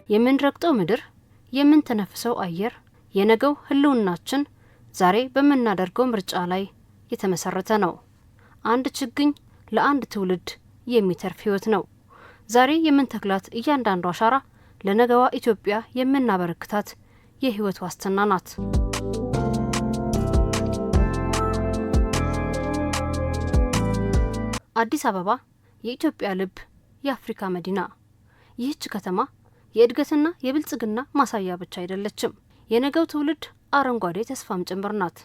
የምንረግጠው ምድር የምንተነፍሰው አየር የነገው ህልውናችን ዛሬ በመናደርገው ምርጫ ላይ የተመሰረተ ነው። አንድ ችግኝ ለአንድ ትውልድ የሚተርፍ ህይወት ነው። ዛሬ የምንተክላት እያንዳንዱ አሻራ ለነገዋ ኢትዮጵያ የምናበረክታት የህይወት ዋስትና ናት። አዲስ አበባ የኢትዮጵያ ልብ፣ የአፍሪካ መዲና። ይህች ከተማ የእድገትና የብልጽግና ማሳያ ብቻ አይደለችም፣ የነገው ትውልድ አረንጓዴ ተስፋም ጭምር ናት።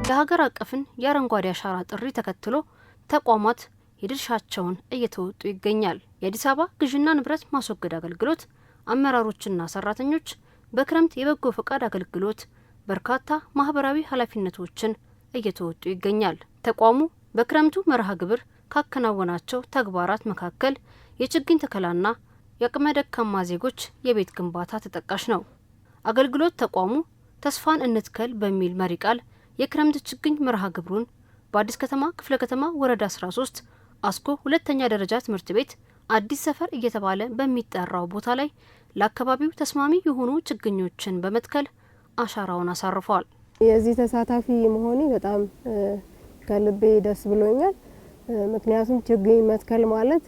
የሀገር አቀፍን የአረንጓዴ አሻራ ጥሪ ተከትሎ ተቋማት የድርሻቸውን እየተወጡ ይገኛል። የአዲስ አበባ ግዥና ንብረት ማስወገድ አገልግሎት አመራሮችና ሰራተኞች በክረምት የበጎ ፈቃድ አገልግሎት በርካታ ማህበራዊ ኃላፊነቶችን እየተወጡ ይገኛል። ተቋሙ በክረምቱ መርሃ ግብር ካከናወናቸው ተግባራት መካከል የችግኝ ተከላና የአቅመ ደካማ ዜጎች የቤት ግንባታ ተጠቃሽ ነው። አገልግሎት ተቋሙ ተስፋን እንትከል በሚል መሪ ቃል የክረምት ችግኝ መርሃ ግብሩን በአዲስ ከተማ ክፍለ ከተማ ወረዳ 13 አስኮ ሁለተኛ ደረጃ ትምህርት ቤት አዲስ ሰፈር እየተባለ በሚጠራው ቦታ ላይ ለአካባቢው ተስማሚ የሆኑ ችግኞችን በመትከል አሻራውን አሳርፏል። የዚህ ተሳታፊ መሆኔ በጣም ከልቤ ደስ ብሎኛል። ምክንያቱም ችግኝ መትከል ማለት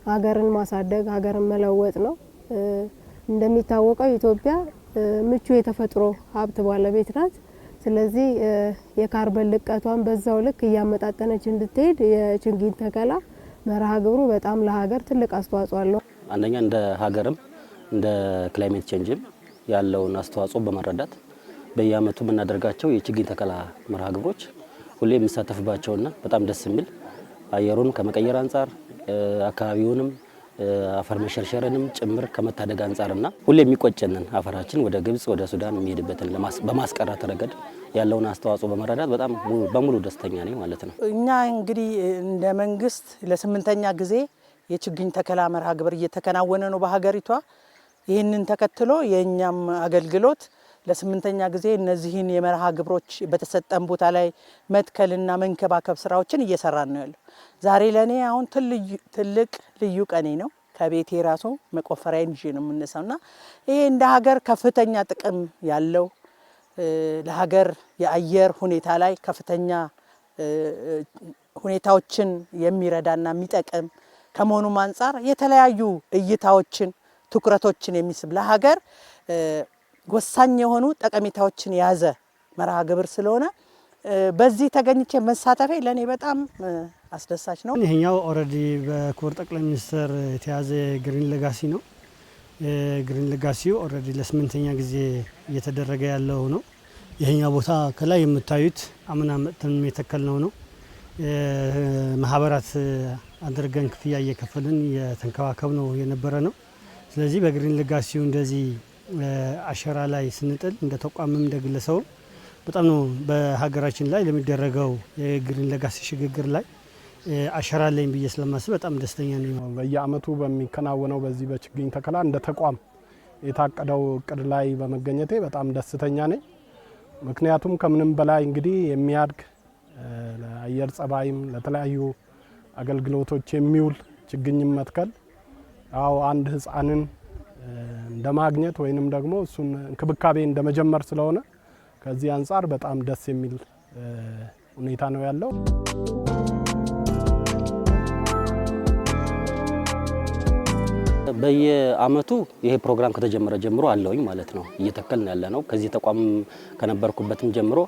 ሀገርን ማሳደግ፣ ሀገርን መለወጥ ነው። እንደሚታወቀው ኢትዮጵያ ምቹ የተፈጥሮ ሀብት ባለቤት ናት። ስለዚህ የካርበን ልቀቷን በዛው ልክ እያመጣጠነች እንድትሄድ የችግኝ ተከላ መርሃ ግብሩ በጣም ለሀገር ትልቅ አስተዋጽኦ አለው። አንደኛ እንደ ሀገርም እንደ ክላይሜት ቼንጅም ያለውን አስተዋጽኦ በመረዳት በየአመቱ የምናደርጋቸው የችግኝ ተከላ መርሃ ግብሮች ሁሌ የምሳተፍባቸውና በጣም ደስ የሚል አየሩን ከመቀየር አንጻር አካባቢውንም አፈር መሸርሸርንም ጭምር ከመታደግ አንጻርና ሁሌ የሚቆጨንን አፈራችን ወደ ግብጽ ወደ ሱዳን የሚሄድበትን በማስቀረት ረገድ ያለውን አስተዋጽኦ በመረዳት በጣም በሙሉ ደስተኛ ነኝ ማለት ነው። እኛ እንግዲህ እንደ መንግስት ለስምንተኛ ጊዜ የችግኝ ተከላ መርሃ ግብር እየተከናወነ ነው በሀገሪቷ። ይህንን ተከትሎ የኛም አገልግሎት ለስምንተኛ ጊዜ እነዚህን የመርሃ ግብሮች በተሰጠን ቦታ ላይ መትከልና መንከባከብ ስራዎችን እየሰራን ነው ያለው። ዛሬ ለኔ አሁን ትልቅ ልዩ ቀኔ ነው። ከቤቴ ራሱ መቆፈሪያን ይዤ ነው የምነሳውና ይሄ እንደ ሀገር ከፍተኛ ጥቅም ያለው ለሀገር የአየር ሁኔታ ላይ ከፍተኛ ሁኔታዎችን የሚረዳና የሚጠቅም ከመሆኑም አንጻር የተለያዩ እይታዎችን ትኩረቶችን የሚስብ ለሀገር ወሳኝ የሆኑ ጠቀሜታዎችን የያዘ መርሃ ግብር ስለሆነ በዚህ ተገኝቼ መሳተፌ ለኔ በጣም አስደሳች ነው። ይሄኛው ኦሬዲ በክቡር ጠቅላይ ሚኒስትር የተያዘ ግሪን ሌጋሲ ነው። ግሪን ሌጋሲው ኦሬዲ ለስምንተኛ ጊዜ እየተደረገ ያለው ነው። ይሄኛው ቦታ ከላይ የምታዩት አምና መጥተን የተከልነው ነው። ማህበራት አድርገን ክፍያ እየከፈልን የተንከባከብ ነው የነበረ ነው። ስለዚህ በግሪን ሌጋሲው እንደዚህ አሻራ ላይ ስንጥል እንደ ተቋምም እንደ ግለሰብም በጣም ነው በሀገራችን ላይ ለሚደረገው የግሪን ሌጋሲ ሽግግር ላይ አሻራ ላይ ብዬ ስለማስብ በጣም ደስተኛ ነኝ። በየአመቱ በሚከናወነው በዚህ በችግኝ ተከላ እንደ ተቋም የታቀደው እቅድ ላይ በመገኘቴ በጣም ደስተኛ ነኝ። ምክንያቱም ከምንም በላይ እንግዲህ የሚያድግ ለአየር ጸባይም ለተለያዩ አገልግሎቶች የሚውል ችግኝን መትከል አው አንድ ህፃንን እንደማግኘት ወይንም ደግሞ እሱን እንክብካቤ እንደመጀመር ስለሆነ ከዚህ አንጻር በጣም ደስ የሚል ሁኔታ ነው ያለው። በየአመቱ ይሄ ፕሮግራም ከተጀመረ ጀምሮ አለውኝ ማለት ነው እየተከልን ያለ ነው። ከዚህ ተቋም ከነበርኩበትም ጀምሮ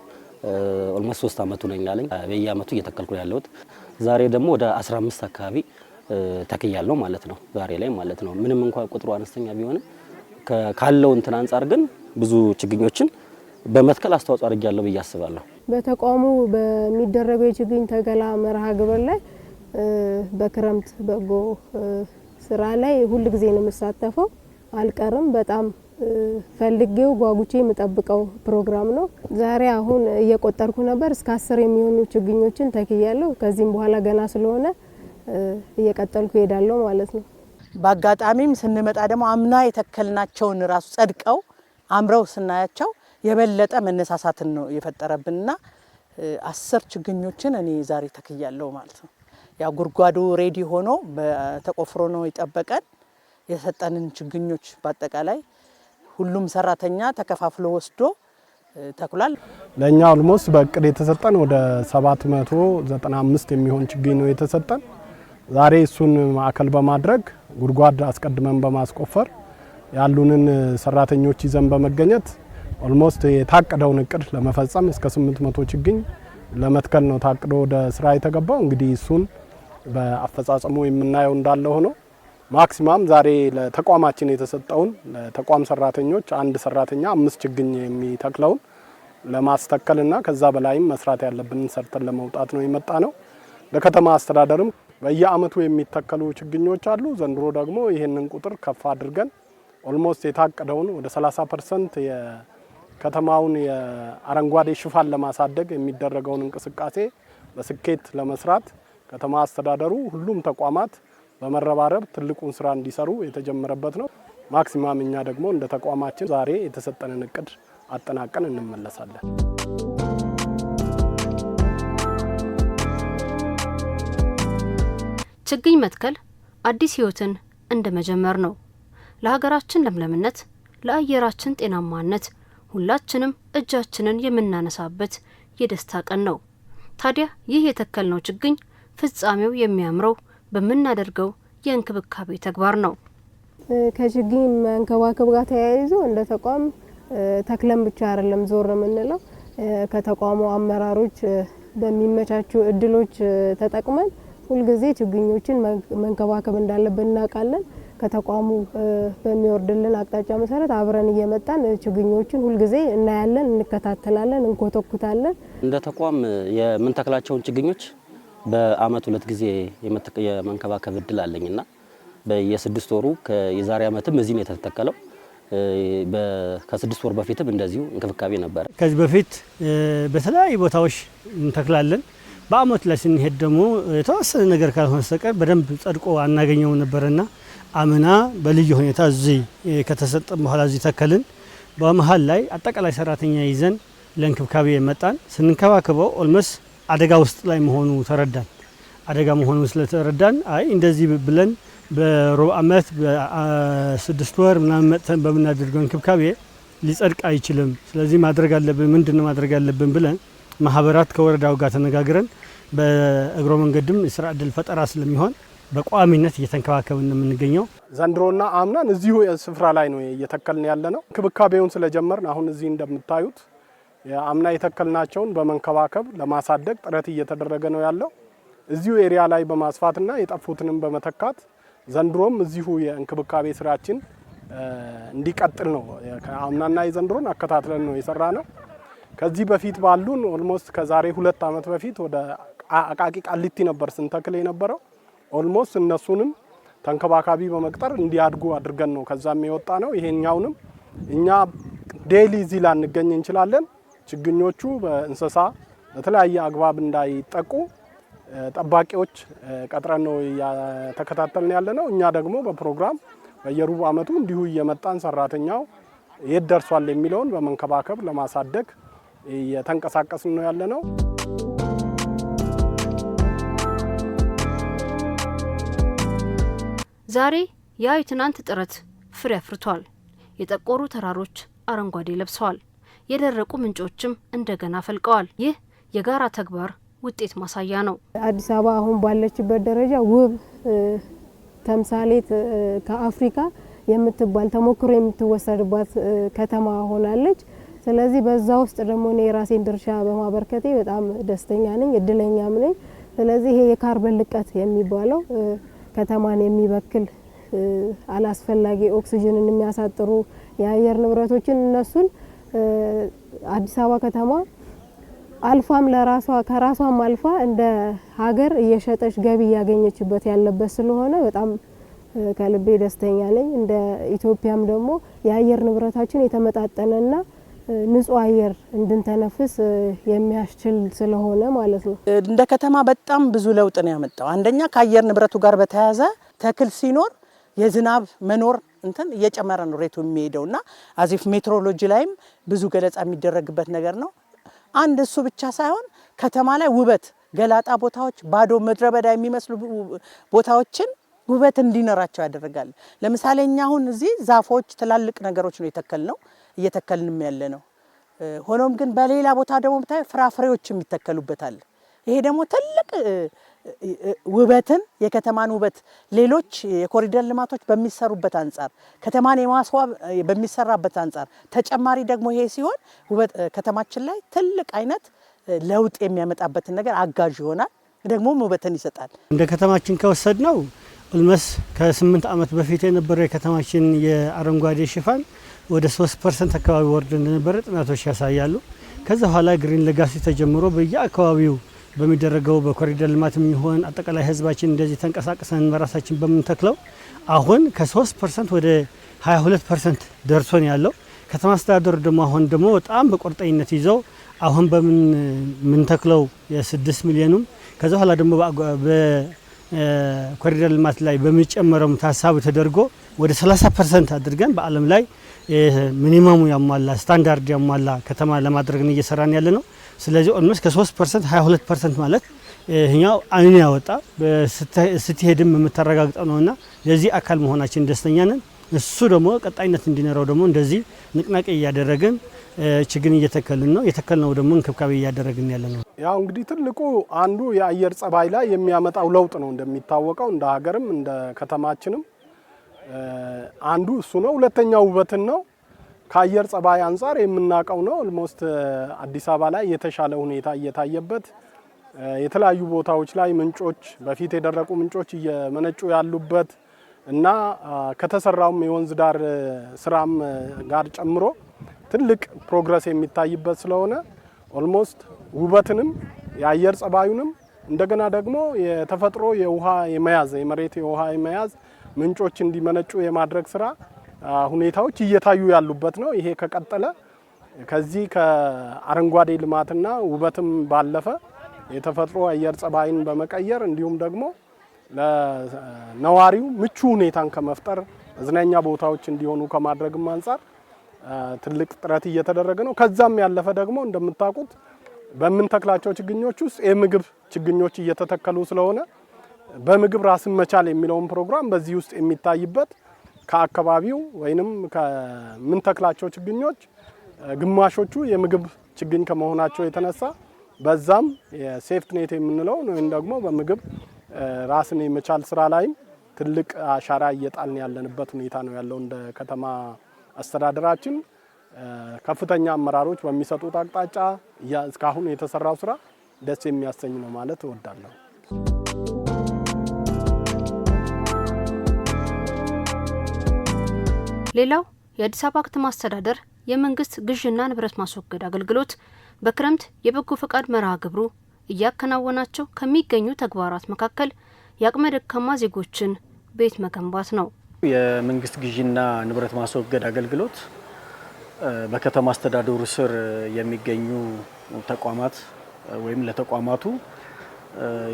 ኦልሞስት 3 አመቱ ነኝ ያለኝ በየአመቱ እየተከልኩ ያለሁት። ዛሬ ደግሞ ወደ 15 አካባቢ ተከያለው ማለት ነው ዛሬ ላይ ማለት ነው። ምንም እንኳን ቁጥሩ አነስተኛ ቢሆንም ካለው እንትን አንጻር ግን ብዙ ችግኞችን በመትከል አስተዋጽኦ አድርጌያለሁ ብዬ አስባለሁ። በተቋሙ በሚደረገው የችግኝ ተከላ መርሃ ግብር ላይ በክረምት በጎ ስራ ላይ ሁሉ ጊዜ ነው የምሳተፈው፣ አልቀርም። በጣም ፈልጌው ጓጉቼ የምጠብቀው ፕሮግራም ነው። ዛሬ አሁን እየቆጠርኩ ነበር እስከ 10 የሚሆኑ ችግኞችን ተክያለሁ። ከዚህም በኋላ ገና ስለሆነ እየቀጠልኩ ሄዳለሁ ማለት ነው። በአጋጣሚም ስንመጣ ደግሞ አምና የተከልናቸውን ራሱ ጸድቀው አምረው ስናያቸው የበለጠ መነሳሳትን ነው የፈጠረብንና 10 ችግኞችን እኔ ዛሬ ተክያለሁ ማለት ነው። ያ ጉድጓዱ ሬዲ ሆኖ በተቆፍሮ ነው የጠበቀን። የሰጠንን ችግኞች በአጠቃላይ ሁሉም ሰራተኛ ተከፋፍሎ ወስዶ ተክሏል። ለኛ ኦልሞስት በእቅድ የተሰጠን ወደ 795 የሚሆን ችግኝ ነው የተሰጠን። ዛሬ እሱን ማዕከል በማድረግ ጉድጓድ አስቀድመን በማስቆፈር ያሉንን ሰራተኞች ይዘን በመገኘት ኦልሞስት የታቀደውን እቅድ ለመፈጸም እስከ 800 ችግኝ ለመትከል ነው ታቅዶ ወደ ስራ የተገባው። እንግዲህ እሱን በአፈጻጸሙ የምናየው እንዳለ ሆኖ ማክሲማም ዛሬ ለተቋማችን የተሰጠውን ለተቋም ሰራተኞች አንድ ሰራተኛ 5 ችግኝ የሚተክለውን ለማስተከልና ከዛ በላይም መስራት ያለብንን ሰርተን ለመውጣት ነው የመጣ ነው። ለከተማ አስተዳደርም በየአመቱ የሚተከሉ ችግኞች አሉ። ዘንድሮ ደግሞ ይሄንን ቁጥር ከፍ አድርገን ኦልሞስት የታቀደውን ወደ 30% የከተማውን የአረንጓዴ ሽፋን ለማሳደግ የሚደረገውን እንቅስቃሴ በስኬት ለመስራት ከተማ አስተዳደሩ ሁሉም ተቋማት በመረባረብ ትልቁን ስራ እንዲሰሩ የተጀመረበት ነው። ማክሲማም እኛ ደግሞ እንደ ተቋማችን ዛሬ የተሰጠንን እቅድ አጠናቀን እንመለሳለን። ችግኝ መትከል አዲስ ህይወትን እንደመጀመር ነው። ለሀገራችን ለምለምነት፣ ለአየራችን ጤናማነት ሁላችንም እጃችንን የምናነሳበት የደስታ ቀን ነው። ታዲያ ይህ የተከልነው ችግኝ ፍጻሜው የሚያምረው በምናደርገው የእንክብካቤ ተግባር ነው። ከችግኝ መንከባከብ ጋር ተያይዞ እንደ ተቋም ተክለን ብቻ አይደለም ዞር የምንለው። ከተቋሙ አመራሮች በሚመቻቹ እድሎች ተጠቅመን ሁልጊዜ ችግኞችን መንከባከብ እንዳለብን እናውቃለን። ከተቋሙ በሚወርድልን አቅጣጫ መሰረት አብረን እየመጣን ችግኞችን ሁልጊዜ እናያለን፣ እንከታተላለን፣ እንኮተኩታለን። እንደ ተቋም የምንተክላቸውን ችግኞች በአመት 2 ጊዜ የመንከባከብ እድል አለኝና በየ6 ወሩ የዛሬ አመትም እዚህ ነው የተተከለው። ከ6 ወር በፊትም እንደዚሁ እንክብካቤ ነበር። ከዚህ በፊት በተለያዩ ቦታዎች እንተክላለን። በአመት ላይ ስንሄድ ደግሞ የተወሰነ ነገር ካልሆነ በስተቀር በደንብ ጸድቆ አናገኘው ነበርና አምና በልዩ ሁኔታ እዚህ ከተሰጠ በኋላ እዚህ ተከልን። በመሃል ላይ አጠቃላይ ሰራተኛ ይዘን ለእንክብካቤ መጣን። ስንከባከበው ኦልሞስ አደጋ ውስጥ ላይ መሆኑ ተረዳን። አደጋ መሆኑ ስለተረዳን አይ እንደዚህ ብለን በሩብ አመት በ6 ወር ምናምን መጥተን በምናደርገው እንክብካቤ ሊጸድቅ አይችልም። ስለዚህ ማድረግ አለብን። ምንድነው ማድረግ አለብን ብለን ማህበራት ከወረዳው ጋር ተነጋግረን በእግሮ መንገድም የስራ እድል ፈጠራ ስለሚሆን በቋሚነት እየተንከባከብን ነው የምንገኘው። ዘንድሮና አምናን እዚሁ ስፍራ ላይ ነው እየተከልን ያለ ነው። እንክብካቤውን ስለጀመርን አሁን እዚህ እንደምታዩት አምና የተከልናቸውን በመንከባከብ ለማሳደግ ጥረት እየተደረገ ነው ያለው። እዚሁ ኤሪያ ላይ በማስፋትና የጠፉትንም በመተካት ዘንድሮም እዚሁ የእንክብካቤ ስራችን እንዲቀጥል ነው። ከአምናና የዘንድሮን አከታትለን ነው የሰራ ነው። ከዚህ በፊት ባሉን ኦልሞስት ከዛሬ 2 አመት በፊት ወደ አቃቂ ቃሊቲ ነበር ስንተክል የነበረው። ኦልሞስት እነሱንም ተንከባካቢ በመቅጠር እንዲያድጉ አድርገን ነው ከዛም የወጣ ነው። ይሄኛውንም እኛ ዴይሊ እዚህ ላንገኝ እንችላለን። ችግኞቹ በእንስሳ በተለያየ አግባብ እንዳይጠቁ ጠባቂዎች ቀጥረን ነው ተከታተልን ያለ ነው። እኛ ደግሞ በፕሮግራም በየሩብ አመቱ እንዲሁ እየመጣን ሰራተኛው የት ደርሷል የሚለውን በመንከባከብ ለማሳደግ እየተንቀሳቀስን ነው ያለ ነው። ዛሬ ያ የትናንት ጥረት ፍሬ አፍርቷል። የጠቆሩ ተራሮች አረንጓዴ ለብሰዋል። የደረቁ ምንጮችም እንደገና ፈልቀዋል። ይህ የጋራ ተግባር ውጤት ማሳያ ነው። አዲስ አበባ አሁን ባለችበት ደረጃ ውብ ተምሳሌት ከአፍሪካ የምትባል ተሞክሮ የምትወሰድባት ከተማ ሆናለች። ስለዚህ በዛ ውስጥ ደግሞ እኔ የራሴን ድርሻ በማበርከቴ በጣም ደስተኛ ነኝ፣ እድለኛም ነኝ። ስለዚህ ይሄ የካርበን ልቀት የሚባለው ከተማን የሚበክል አላስፈላጊ ኦክሲጅንን የሚያሳጥሩ የአየር ንብረቶችን እነሱን አዲስ አበባ ከተማ አልፋም ለራሷ ከራሷም አልፋ እንደ ሀገር እየሸጠች ገቢ እያገኘችበት ያለበት ስለሆነ በጣም ከልቤ ደስተኛ ነኝ። እንደ ኢትዮጵያም ደግሞ የአየር ንብረታችን የተመጣጠነና ንጹህ አየር እንድንተነፍስ የሚያስችል ስለሆነ ማለት ነው። እንደ ከተማ በጣም ብዙ ለውጥ ነው ያመጣው። አንደኛ ከአየር ንብረቱ ጋር በተያያዘ ተክል ሲኖር የዝናብ መኖር እንትን እየጨመረ ነው ሬቱ የሚሄደውና አዚፍ ሜትሮሎጂ ላይም ብዙ ገለጻ የሚደረግበት ነገር ነው። አንድ እሱ ብቻ ሳይሆን ከተማ ላይ ውበት ገላጣ ቦታዎች፣ ባዶ ምድረ በዳ የሚመስሉ ቦታዎችን ውበት እንዲኖራቸው ያደርጋል። ለምሳሌ እኛ አሁን እዚህ ዛፎች፣ ትላልቅ ነገሮች ነው የተከልነው እየተከልንም ያለ ነው። ሆኖም ግን በሌላ ቦታ ደግሞ ብታይ ፍራፍሬዎችም ይተከሉበታል። ይሄ ደግሞ ትልቅ ውበትን የከተማን ውበት ሌሎች የኮሪደር ልማቶች በሚሰሩበት አንጻር ከተማን የማስዋብ በሚሰራበት አንጻር ተጨማሪ ደግሞ ይሄ ሲሆን ውበት ከተማችን ላይ ትልቅ አይነት ለውጥ የሚያመጣበትን ነገር አጋዥ ይሆናል፣ ደግሞ ውበትን ይሰጣል። እንደ ከተማችን ከወሰድ ነው ኦልሞስት ከ8 ዓመት በፊት የነበረው የከተማችን የአረንጓዴ ሽፋን ወደ 3% አካባቢ ወርዶ እንደነበረ ጥናቶች ያሳያሉ። ከዛ በኋላ ግሪን ሌጋሲ ተጀምሮ በየአካባቢው በሚደረገው በኮሪደር ልማት የሚሆን አጠቃላይ ህዝባችን እንደዚህ ተንቀሳቅሰን በራሳችን በምንተክለው አሁን ከ3% ወደ 22% ደርሶን ያለው ከተማ አስተዳደሩ ደግሞ አሁን ደግሞ በጣም በቁርጠኝነት ይዘው አሁን በምንተክለው የ6 ሚሊዮኑም ከዛ በኋላ ደግሞ በኮሪደር ልማት ላይ በሚጨመረው ታሳቢ ተደርጎ ወደ 30% አድርገን በዓለም ላይ ሚኒመሙ ያሟላ ስታንዳርድ ያሟላ ከተማ ለማድረግ ነው እየሰራን ያለ ነው። ስለዚህ ኦልሞስት ከ3% 22% ማለት ይሄኛው አይን ያወጣ ስትሄድም የምታረጋግጠው ነውና ለዚህ አካል መሆናችን ደስተኛ ነን። እሱ ደግሞ ቀጣይነት እንዲኖረው ደግሞ እንደዚህ ንቅናቄ እያደረግን ችግኝ እየተከልን ነው። የተከልነው ደግሞ እንክብካቤ እያደረግን ያለ ነው። ያው እንግዲህ ትልቁ አንዱ የአየር ጸባይ ላይ የሚያመጣው ለውጥ ነው። እንደሚታወቀው እንደ ሀገርም እንደ ከተማችንም አንዱ እሱ ነው። ሁለተኛው ውበትን ነው። ከአየር ጸባይ አንጻር የምናውቀው ነው። ኦልሞስት አዲስ አበባ ላይ የተሻለ ሁኔታ እየታየበት የተለያዩ ቦታዎች ላይ ምንጮች በፊት የደረቁ ምንጮች እየመነጩ ያሉበት እና ከተሰራውም የወንዝ ዳር ስራም ጋር ጨምሮ ትልቅ ፕሮግረስ የሚታይበት ስለሆነ ኦልሞስት ውበትንም የአየር ጸባዩንም እንደገና ደግሞ የተፈጥሮ የውሃ የመያዝ የመሬት የውሃ የመያዝ ምንጮች እንዲመነጩ የማድረግ ስራ ሁኔታዎች እየታዩ ያሉበት ነው። ይሄ ከቀጠለ ከዚህ ከአረንጓዴ ልማትና ውበትም ባለፈ የተፈጥሮ አየር ጸባይን በመቀየር እንዲሁም ደግሞ ለነዋሪው ምቹ ሁኔታን ከመፍጠር መዝናኛ ቦታዎች እንዲሆኑ ከማድረግም አንጻር ትልቅ ጥረት እየተደረገ ነው። ከዛም ያለፈ ደግሞ እንደምታውቁት በምንተክላቸው ችግኞች ውስጥ የምግብ ችግኞች እየተተከሉ ስለሆነ በምግብ ራስን መቻል የሚለውን ፕሮግራም በዚህ ውስጥ የሚታይበት ከአካባቢው ወይንም ከምንተክላቸው ችግኞች ግማሾቹ የምግብ ችግኝ ከመሆናቸው የተነሳ በዛም የሴፍትኔት የምንለው ወይም ደግሞ በምግብ ራስን የመቻል ስራ ላይም ትልቅ አሻራ እየጣልን ያለንበት ሁኔታ ነው ያለው። እንደ ከተማ አስተዳደራችን ከፍተኛ አመራሮች በሚሰጡት አቅጣጫ እስካሁን የተሰራው ስራ ደስ የሚያሰኝ ነው ማለት እወዳለሁ። ሌላው የአዲስ አበባ ከተማ አስተዳደር የመንግስት ግዥና ንብረት ማስወገድ አገልግሎት በክረምት የበጎ ፈቃድ መርሃ ግብሩ እያከናወናቸው ከሚገኙ ተግባራት መካከል የአቅመ ደካማ ዜጎችን ቤት መገንባት ነው። የመንግስት ግዥና ንብረት ማስወገድ አገልግሎት በከተማ አስተዳደሩ ስር የሚገኙ ተቋማት ወይም ለተቋማቱ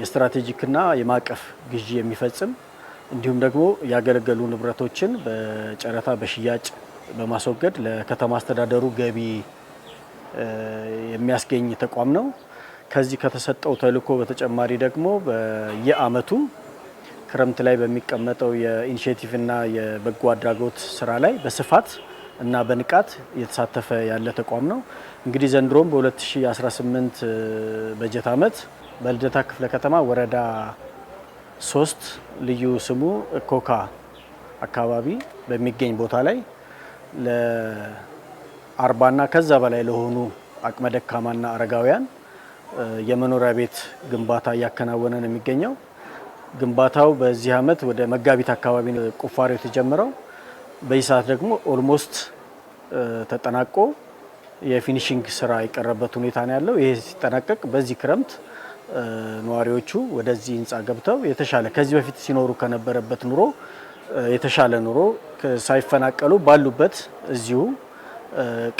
የስትራቴጂክና የማዕቀፍ ግዢ የሚፈጽም እንዲሁም ደግሞ ያገለገሉ ንብረቶችን በጨረታ በሽያጭ በማስወገድ ለከተማ አስተዳደሩ ገቢ የሚያስገኝ ተቋም ነው። ከዚህ ከተሰጠው ተልዕኮ በተጨማሪ ደግሞ በየአመቱ ክረምት ላይ በሚቀመጠው የኢኒሼቲቭና የበጎ አድራጎት ስራ ላይ በስፋት እና በንቃት እየተሳተፈ ያለ ተቋም ነው። እንግዲህ ዘንድሮም በ2018 በጀት ዓመት በልደታ ክፍለ ከተማ ወረዳ 3 ልዩ ስሙ ኮካ አካባቢ በሚገኝ ቦታ ላይ ለ40ና ከዛ በላይ ለሆኑ አቅመ ደካማና አረጋውያን የመኖሪያ ቤት ግንባታ እያከናወነ ነው የሚገኘው። ግንባታው በዚህ ዓመት ወደ መጋቢት አካባቢ ቁፋሮ የተጀመረው በዚህ ሰዓት ደግሞ ኦልሞስት ተጠናቆ የፊኒሺንግ ስራ የቀረበት ሁኔታ ነው ያለው። ይሄ ሲጠናቀቅ በዚህ ክረምት ነዋሪዎቹ ወደዚህ ህንፃ ገብተው የተሻለ ከዚህ በፊት ሲኖሩ ከነበረበት ኑሮ የተሻለ ኑሮ ሳይፈናቀሉ ባሉበት እዚሁ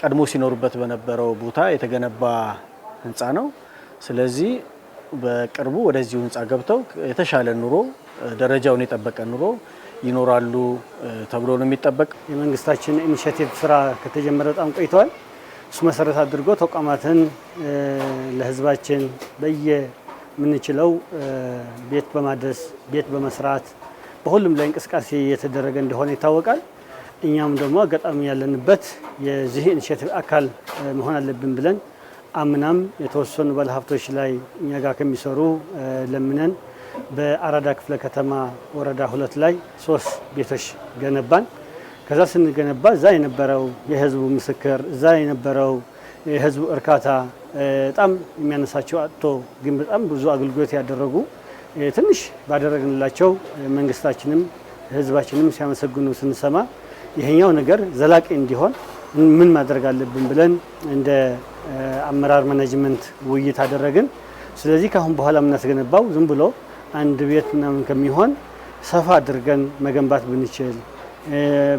ቀድሞ ሲኖሩበት በነበረው ቦታ የተገነባ ህንፃ ነው። ስለዚህ በቅርቡ ወደዚሁ ህንፃ ገብተው የተሻለ ኑሮ ደረጃውን የጠበቀ ኑሮ ይኖራሉ ተብሎ ነው የሚጠበቅ። የመንግስታችን ኢኒሼቲቭ ስራ ከተጀመረ በጣም ቆይተዋል። እሱ መሰረት አድርጎ ተቋማትን ለህዝባችን የምንችለው ቤት በማድረስ ቤት በመስራት በሁሉም ላይ እንቅስቃሴ እየተደረገ እንደሆነ ይታወቃል። እኛም ደግሞ አጋጣሚ ያለንበት የዚህ ኢኒሼቲቭ አካል መሆን አለብን ብለን አምናም የተወሰኑ ባለሀብቶች ላይ እኛ ጋር ከሚሰሩ ለምነን በአራዳ ክፍለ ከተማ ወረዳ 2 ላይ 3 ቤቶች ገነባን። ከዛ ስንገነባ እዛ የነበረው የህዝቡ ምስክር እዛ የነበረው የህዝቡ እርካታ በጣም የሚያነሳቸው አጥቶ ግን በጣም ብዙ አገልግሎት ያደረጉ ትንሽ ባደረግንላቸው መንግስታችንም ህዝባችንም ሲያመሰግኑ ስንሰማ ይሄኛው ነገር ዘላቂ እንዲሆን ምን ማድረግ አለብን ብለን እንደ አመራር ማኔጅመንት ውይይት አደረግን። ስለዚህ ካሁን በኋላ የምናስገነባው ዝም ብሎ አንድ ቤት ምናምን ከሚሆን ሰፋ አድርገን መገንባት ብንችል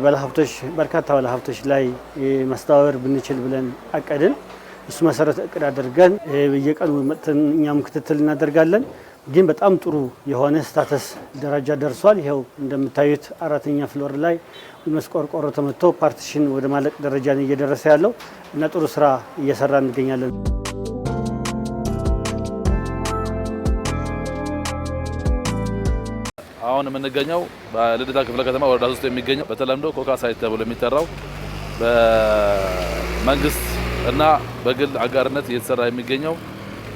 ባለሀብቶች በርካታ ባለሀብቶች ላይ ማስተባበር ብንችል ብለን አቀድን። እሱ መሰረት እቅድ አድርገን በየቀኑ መጥተን እኛም ክትትል እናደርጋለን። ግን በጣም ጥሩ የሆነ ስታተስ ደረጃ ደርሷል። ይኸው እንደምታዩት 4ኛ ፍሎር ላይ መስቆርቆሮ ተመቶ ፓርቲሽን ወደ ማለቅ ደረጃ ነው እየደረሰ ያለው እና ጥሩ ስራ እየሰራ እንገኛለን። አሁን የምንገኘው በልደታ ክፍለ ከተማ ወረዳ 3 የሚገኘው በተለምዶ ኮካ ሳይት ተብሎ የሚጠራው በመንግስት እና በግል አጋርነት እየተሰራ የሚገኘው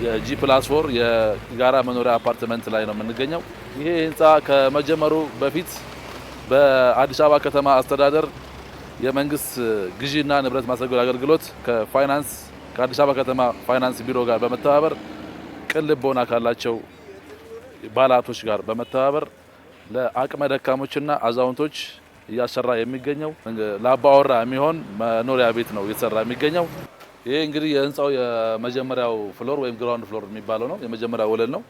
የጂ+4 የጋራ መኖሪያ አፓርትመንት ላይ ነው የምንገኘው። ይሄ ህንፃ ከመጀመሩ በፊት በአዲስ አበባ ከተማ አስተዳደር የመንግስት ግዢና ንብረት ማስረከብ አገልግሎት ከአዲስ አበባ ከተማ ፋይናንስ ቢሮ ጋር በመተባበር ቅን ልቦና ካላቸው ባለሀብቶች ጋር በመተባበር ለአቅመ ደካሞችና አዛውንቶች እያሰራ የሚገኘው ለአባወራ የሚሆን መኖሪያ ቤት ነው እየተሰራ የሚገኘው። ይሄ እንግዲህ የህንፃው የመጀመሪያው ፍሎር ወይም ግራውንድ ፍሎር የሚባለው ነው። የመጀመሪያው ወለል ነው።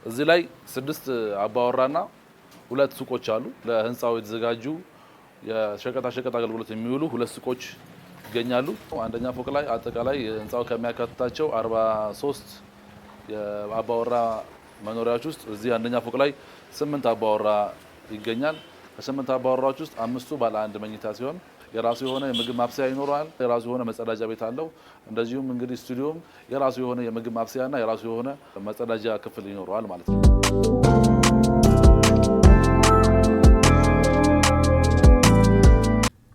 እዚህ ላይ 6 አባወራና 2 ሱቆች አሉ። ለህንፃው የተዘጋጁ የሸቀጣሸቀጥ አገልግሎት የሚውሉ 2 ሱቆች ይገኛሉ። አንደኛ ፎቅ ላይ አጠቃላይ ህንፃው ከሚያካትታቸው 43 የአባወራ መኖሪያዎች ውስጥ እዚህ አንደኛ ፎቅ ላይ 8 አባወራ ይገኛል። ከ8 አባወራዎች ውስጥ 5ቱ ባለ 1 መኝታ ሲሆን የራሱ የሆነ የምግብ ማብሰያ ይኖረዋል። የራሱ የሆነ መጸዳጃ ቤት አለው። እንደዚሁም እንግዲህ ስቱዲዮም የራሱ የሆነ የምግብ ማብሰያና የራሱ የሆነ መጸዳጃ ክፍል ይኖረዋል ማለት ነው።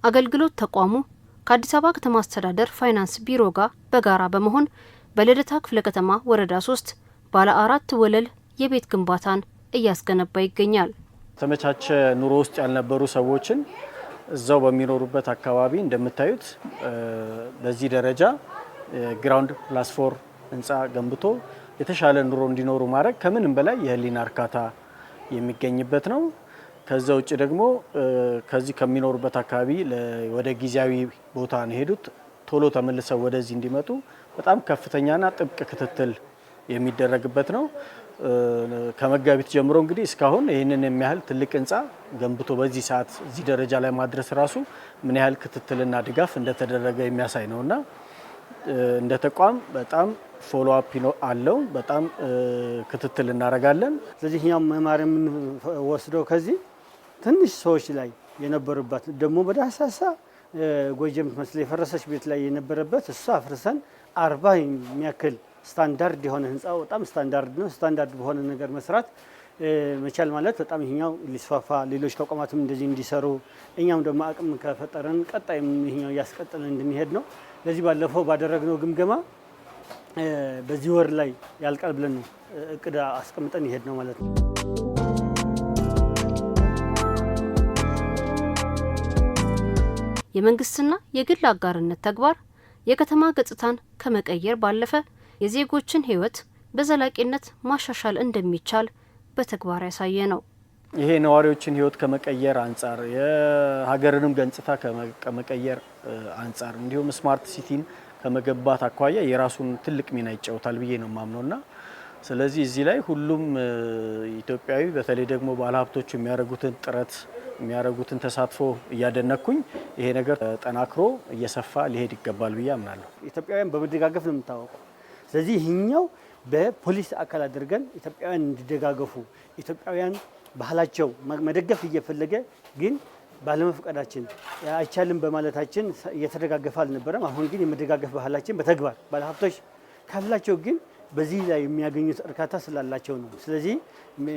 አገልግሎት ተቋሙ ከአዲስ አበባ ከተማ አስተዳደር ፋይናንስ ቢሮ ጋር በጋራ በመሆን በልደታ ክፍለ ከተማ ወረዳ 3 ባለ 4 ወለል የቤት ግንባታን እያስገነባ ይገኛል። ተመቻቸ ኑሮ ውስጥ ያልነበሩ ሰዎችን እዛው በሚኖሩበት አካባቢ እንደምታዩት በዚህ ደረጃ ግራውንድ +4 ህንፃ ገንብቶ የተሻለ ኑሮ እንዲኖሩ ማድረግ ከምንም በላይ የህሊና እርካታ የሚገኝበት ነው። ከዛ ውጭ ደግሞ ከዚህ ከሚኖሩበት አካባቢ ወደ ጊዜያዊ ቦታ ነው ሄዱት ቶሎ ተመልሰው ወደዚህ እንዲመጡ በጣም ከፍተኛና ጥብቅ ክትትል የሚደረግበት ነው። ከመጋቢት ጀምሮ እንግዲህ እስካሁን ይህንን የሚያህል ትልቅ ህንፃ ገንብቶ በዚህ ሰዓት እዚህ ደረጃ ላይ ማድረስ ራሱ ምን ያህል ክትትልና ድጋፍ እንደተደረገ የሚያሳይ ነውና እንደ ተቋም በጣም ፎሎ አፕ አለው። በጣም ክትትል እናደርጋለን። ስለዚህ እኛም መማር የምንወስደው ከዚህ ትንሽ ሰዎች ላይ የነበሩበት ደግሞ በዳሳሳ ጎጆ የምትመስል የፈረሰች ቤት ላይ የነበረበት እሱ አፍርሰን 40 የሚያክል ስታንዳርድ የሆነ ህንፃው በጣም ስታንዳርድ ነው። ስታንዳርድ በሆነ ነገር መስራት መቻል ማለት በጣም ይሄኛው ሊስፋፋ ሌሎች ተቋማትም እንደዚህ እንዲሰሩ እኛም ደግሞ አቅም ከፈጠረን ቀጣይም ይሄኛው እያስቀጠለን እንድንሄድ ነው። ለዚህ ባለፈው ባደረግነው ግምገማ በዚህ ወር ላይ ያልቃል ብለን እቅድ አስቀምጠን ይሄድ ነው ማለት ነው። የመንግስትና የግል አጋርነት ተግባር የከተማ ገጽታን ከመቀየር ባለፈ የዜጎችን ህይወት በዘላቂነት ማሻሻል እንደሚቻል በተግባር ያሳየ ነው። ይሄ ነዋሪዎችን ህይወት ከመቀየር አንጻር የሀገርንም ገጽታ ከመቀየር አንጻር እንዲሁም ስማርት ሲቲን ከመገንባት አኳያ የራሱን ትልቅ ሚና ይጫወታል ብዬ ነው የማምነውና ስለዚህ እዚህ ላይ ሁሉም ኢትዮጵያዊ በተለይ ደግሞ ባለሀብቶቹ የሚያደርጉትን ጥረት የሚያደርጉትን ተሳትፎ እያደነኩኝ ይሄ ነገር ጠናክሮ እየሰፋ ሊሄድ ይገባል ብዬ አምናለሁ። ኢትዮጵያውያን በመደጋገፍ ነው የምታወቀው። ስለዚህ ይህኛው በፖሊስ አካል አድርገን ኢትዮጵያውያን እንዲደጋገፉ ኢትዮጵያውያን ባህላቸው መደገፍ እየፈለገ ግን ባለመፍቀዳችን አይቻልም በማለታችን እየተደጋገፈ አልነበረም። አሁን ግን የመደጋገፍ ባህላችን በተግባር ባለሀብቶች ካላቸው ግን በዚህ ላይ የሚያገኙት እርካታ ስላላቸው ነው። ስለዚህ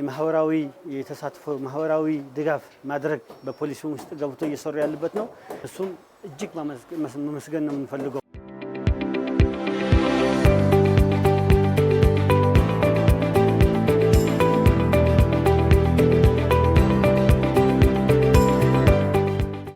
ማህበራዊ የተሳትፎ ማህበራዊ ድጋፍ ማድረግ በፖሊስ ውስጥ ገብቶ እየሰሩ ያለበት ነው። እሱም እጅግ ማመስገን ነው የምንፈልገው።